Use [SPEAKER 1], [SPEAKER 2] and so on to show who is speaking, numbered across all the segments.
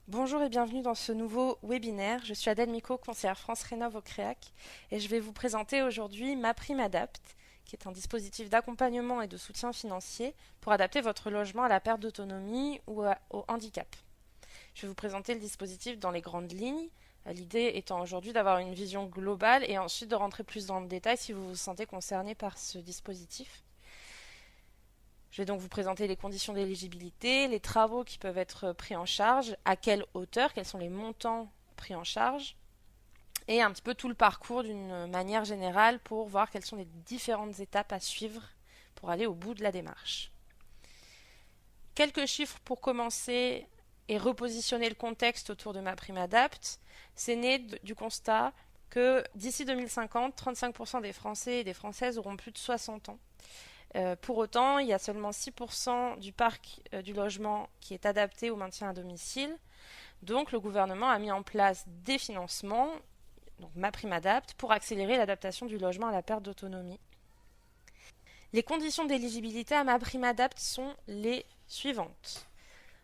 [SPEAKER 1] Bonjour et bienvenue dans ce nouveau webinaire. Je suis Adèle Micot, conseillère France Rénov au CREAC et je vais vous présenter aujourd'hui MaPrimeAdapt, qui est un dispositif d'accompagnement et de soutien financier pour adapter votre logement à la perte d'autonomie ou au handicap. Je vais vous présenter le dispositif dans les grandes lignes, l'idée étant aujourd'hui d'avoir une vision globale et ensuite de rentrer plus dans le détail si vous vous sentez concerné par ce dispositif. Je vais donc vous présenter les conditions d'éligibilité, les travaux qui peuvent être pris en charge, à quelle hauteur, quels sont les montants pris en charge, et un petit peu tout le parcours d'une manière générale pour voir quelles sont les différentes étapes à suivre pour aller au bout de la démarche. Quelques chiffres pour commencer et repositionner le contexte autour de MaPrimeAdapt. C'est né du constat que d'ici 2050, 35% des Français et des Françaises auront plus de 60 ans. Pour autant, il y a seulement 6% du parc du logement qui est adapté au maintien à domicile. Donc, le gouvernement a mis en place des financements, donc MaPrimeAdapt, pour accélérer l'adaptation du logement à la perte d'autonomie. Les conditions d'éligibilité à MaPrimeAdapt sont les suivantes.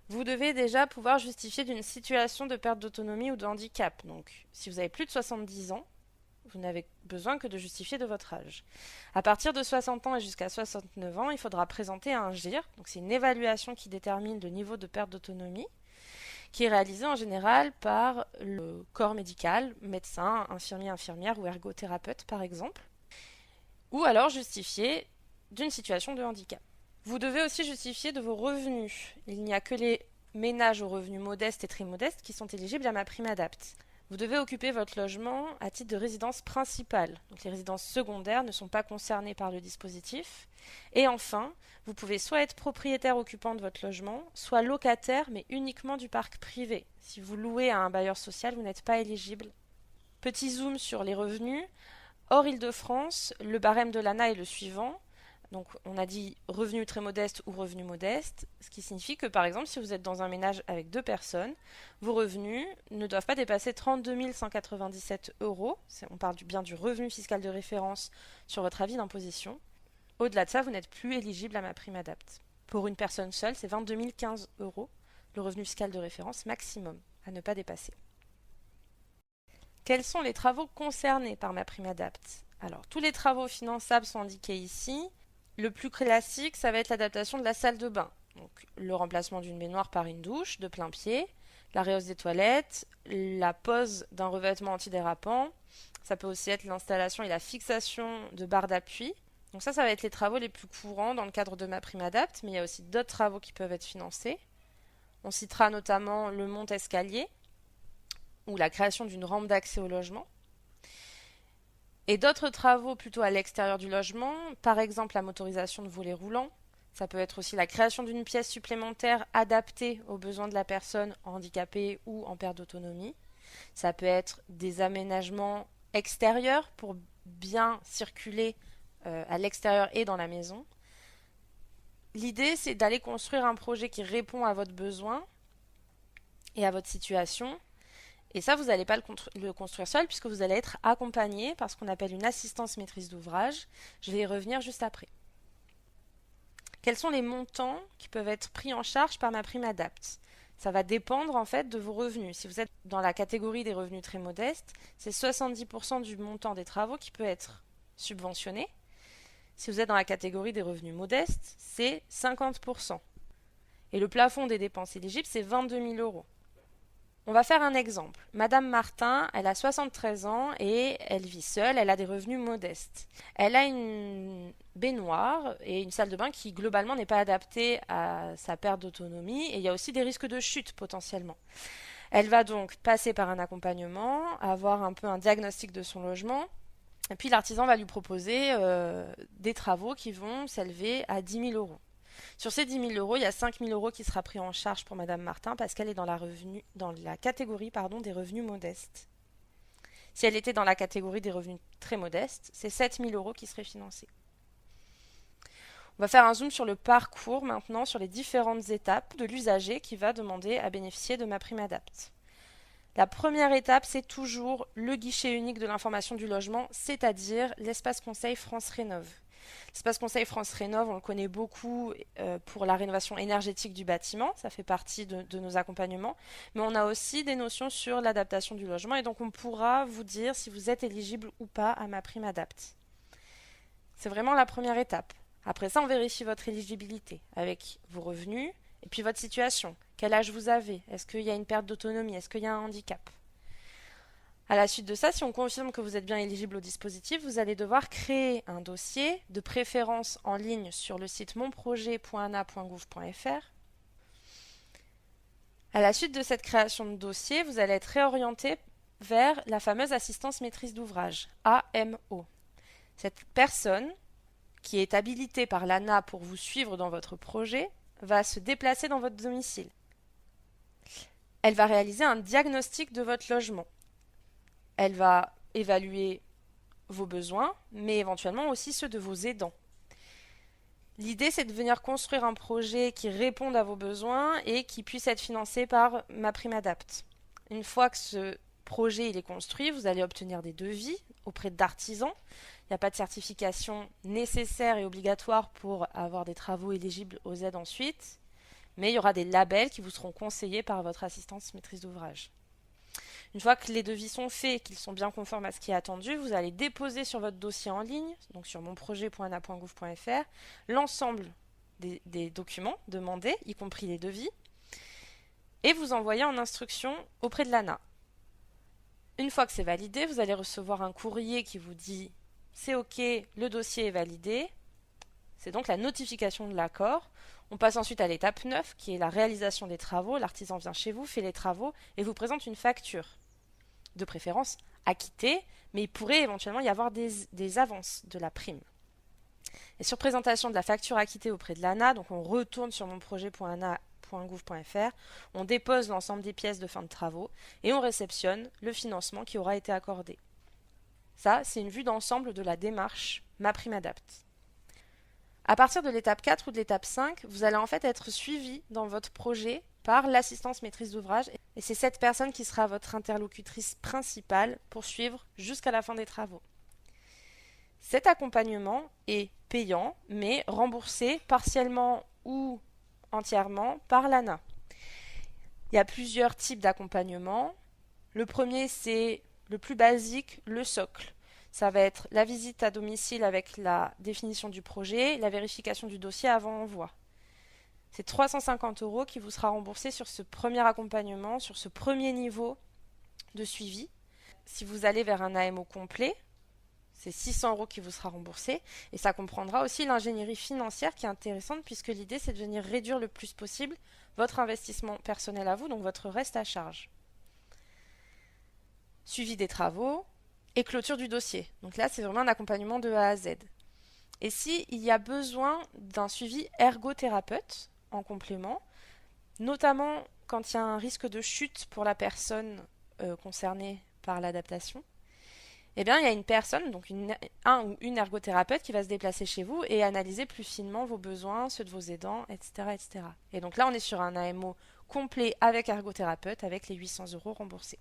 [SPEAKER 1] Vous devez déjà pouvoir justifier d'une situation de perte d'autonomie ou de handicap. Donc, si vous avez plus de 70 ans, vous n'avez besoin que de justifier de votre âge. À partir de 60 ans et jusqu'à 69 ans, il faudra présenter un GIR. Donc c'est une évaluation qui détermine le niveau de perte d'autonomie, qui est réalisée en général par le corps médical, médecin, infirmier, infirmière ou ergothérapeute par exemple, ou alors justifier d'une situation de handicap. Vous devez aussi justifier de vos revenus. Il n'y a que les ménages aux revenus modestes et très modestes qui sont éligibles à MaPrimeAdapt. Vous devez occuper votre logement à titre de résidence principale. Donc les résidences secondaires ne sont pas concernées par le dispositif. Et enfin, vous pouvez soit être propriétaire occupant de votre logement, soit locataire, mais uniquement du parc privé. Si vous louez à un bailleur social, vous n'êtes pas éligible. Petit zoom sur les revenus. Hors Île-de-France, le barème de l'ANA est le suivant. Donc on a dit revenu très modeste ou revenu modeste, ce qui signifie que par exemple si vous êtes dans un ménage avec deux personnes, vos revenus ne doivent pas dépasser 32 197 euros. On parle bien du revenu fiscal de référence sur votre avis d'imposition. Au-delà de ça, vous n'êtes plus éligible à MaPrimeAdapt. Pour une personne seule, c'est 22 015 euros, le revenu fiscal de référence maximum à ne pas dépasser. Quels sont les travaux concernés par MaPrimeAdapt? Alors, tous les travaux finançables sont indiqués ici. Le plus classique, ça va être l'adaptation de la salle de bain. Donc, le remplacement d'une baignoire par une douche de plein pied, la réhausse des toilettes, la pose d'un revêtement antidérapant. Ça peut aussi être l'installation et la fixation de barres d'appui. Donc ça va être les travaux les plus courants dans le cadre de MaPrimeAdapt, mais il y a aussi d'autres travaux qui peuvent être financés. On citera notamment le monte-escalier ou la création d'une rampe d'accès au logement. Et d'autres travaux plutôt à l'extérieur du logement, par exemple la motorisation de volets roulants. Ça peut être aussi la création d'une pièce supplémentaire adaptée aux besoins de la personne handicapée ou en perte d'autonomie. Ça peut être des aménagements extérieurs pour bien circuler à l'extérieur et dans la maison. L'idée, c'est d'aller construire un projet qui répond à votre besoin et à votre situation. Et ça, vous n'allez pas le construire seul puisque vous allez être accompagné par ce qu'on appelle une assistance maîtrise d'ouvrage. Je vais y revenir juste après. Quels sont les montants qui peuvent être pris en charge par MaPrimeAdapt? Ça va dépendre en fait de vos revenus. Si vous êtes dans la catégorie des revenus très modestes, c'est 70% du montant des travaux qui peut être subventionné. Si vous êtes dans la catégorie des revenus modestes, c'est 50%. Et le plafond des dépenses éligibles, c'est 22 000 euros. On va faire un exemple. Madame Martin, elle a 73 ans et elle vit seule, elle a des revenus modestes. Elle a une baignoire et une salle de bain qui globalement n'est pas adaptée à sa perte d'autonomie et il y a aussi des risques de chute potentiellement. Elle va donc passer par un accompagnement, avoir un peu un diagnostic de son logement et puis l'artisan va lui proposer des travaux qui vont s'élever à 10 000 euros. Sur ces 10 000 euros, il y a 5 000 euros qui sera pris en charge pour Madame Martin parce qu'elle est dans la catégorie des revenus modestes. Si elle était dans la catégorie des revenus très modestes, c'est 7 000 euros qui seraient financés. On va faire un zoom sur le parcours maintenant, sur les différentes étapes de l'usager qui va demander à bénéficier de MaPrimeAdapt. La première étape, c'est toujours le guichet unique de l'information du logement, c'est-à-dire l'espace conseil France Rénov. L'espace conseil France Rénov, on le connaît beaucoup pour la rénovation énergétique du bâtiment, ça fait partie de nos accompagnements, mais on a aussi des notions sur l'adaptation du logement et donc on pourra vous dire si vous êtes éligible ou pas à MaPrimeAdapt'. C'est vraiment la première étape. Après ça, on vérifie votre éligibilité avec vos revenus et puis votre situation. Quel âge vous avez? Est-ce qu'il y a une perte d'autonomie? Est-ce qu'il y a un handicap? À la suite de ça, si on confirme que vous êtes bien éligible au dispositif, vous allez devoir créer un dossier, de préférence en ligne sur le site monprojet.ana.gouv.fr. À la suite de cette création de dossier, vous allez être réorienté vers la fameuse assistance maîtrise d'ouvrage, AMO. Cette personne, qui est habilitée par l'ANA pour vous suivre dans votre projet, va se déplacer dans votre domicile. Elle va réaliser un diagnostic de votre logement. Elle va évaluer vos besoins, mais éventuellement aussi ceux de vos aidants. L'idée, c'est de venir construire un projet qui réponde à vos besoins et qui puisse être financé par MaPrimeAdapt'. Une fois que ce projet il est construit, vous allez obtenir des devis auprès d'artisans. Il n'y a pas de certification nécessaire et obligatoire pour avoir des travaux éligibles aux aides ensuite, mais il y aura des labels qui vous seront conseillés par votre assistance maîtrise d'ouvrage. Une fois que les devis sont faits et qu'ils sont bien conformes à ce qui est attendu, vous allez déposer sur votre dossier en ligne, donc sur monprojet.ana.gouv.fr, l'ensemble des documents demandés, y compris les devis, et vous envoyer en instruction auprès de l'ANA. Une fois que c'est validé, vous allez recevoir un courrier qui vous dit « c'est OK, le dossier est validé ». C'est donc la notification de l'accord. On passe ensuite à l'étape 9, qui est la réalisation des travaux. L'artisan vient chez vous, fait les travaux et vous présente une facture. De préférence acquittée, mais il pourrait éventuellement y avoir des avances de la prime. Et sur présentation de la facture acquittée auprès de l'ANA, donc on retourne sur monprojet.ana.gouv.fr, on dépose l'ensemble des pièces de fin de travaux et on réceptionne le financement qui aura été accordé. Ça, c'est une vue d'ensemble de la démarche MaPrimeAdapt'. À partir de l'étape 4 ou de l'étape 5, vous allez en fait être suivi dans votre projet par l'assistance maîtrise d'ouvrage et c'est cette personne qui sera votre interlocutrice principale pour suivre jusqu'à la fin des travaux. Cet accompagnement est payant mais remboursé partiellement ou entièrement par l'ANA. Il y a plusieurs types d'accompagnement. Le premier, c'est le plus basique, le socle. Ça va être la visite à domicile avec la définition du projet, la vérification du dossier avant envoi. C'est 350 € qui vous sera remboursé sur ce premier accompagnement, sur ce premier niveau de suivi. Si vous allez vers un AMO complet, c'est 600 € qui vous sera remboursé et ça comprendra aussi l'ingénierie financière qui est intéressante puisque l'idée c'est de venir réduire le plus possible votre investissement personnel à vous, donc votre reste à charge. Suivi des travaux et clôture du dossier. Donc là c'est vraiment un accompagnement de A à Z. Et si il y a besoin d'un suivi ergothérapeute en complément, notamment quand il y a un risque de chute pour la personne concernée par l'adaptation, eh bien, il y a une personne, donc un ou une ergothérapeute qui va se déplacer chez vous et analyser plus finement vos besoins, ceux de vos aidants, etc., etc. Et donc là, on est sur un AMO complet avec ergothérapeute, avec les 800 € remboursés.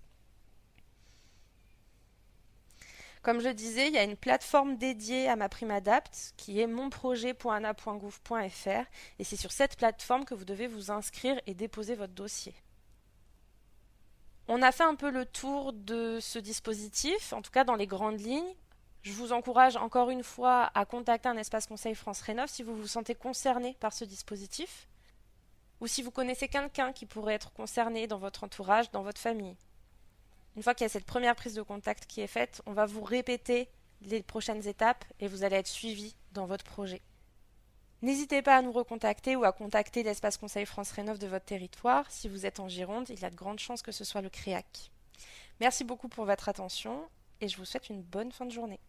[SPEAKER 1] Comme je disais, il y a une plateforme dédiée à MaPrimeAdapt' qui est monprojet.ana.gouv.fr et c'est sur cette plateforme que vous devez vous inscrire et déposer votre dossier. On a fait un peu le tour de ce dispositif, en tout cas dans les grandes lignes. Je vous encourage encore une fois à contacter un espace conseil France Rénov si vous vous sentez concerné par ce dispositif ou si vous connaissez quelqu'un qui pourrait être concerné dans votre entourage, dans votre famille. Une fois qu'il y a cette première prise de contact qui est faite, on va vous répéter les prochaines étapes et vous allez être suivi dans votre projet. N'hésitez pas à nous recontacter ou à contacter l'espace conseil France Rénov de votre territoire. Si vous êtes en Gironde, il y a de grandes chances que ce soit le CREAC. Merci beaucoup pour votre attention et je vous souhaite une bonne fin de journée.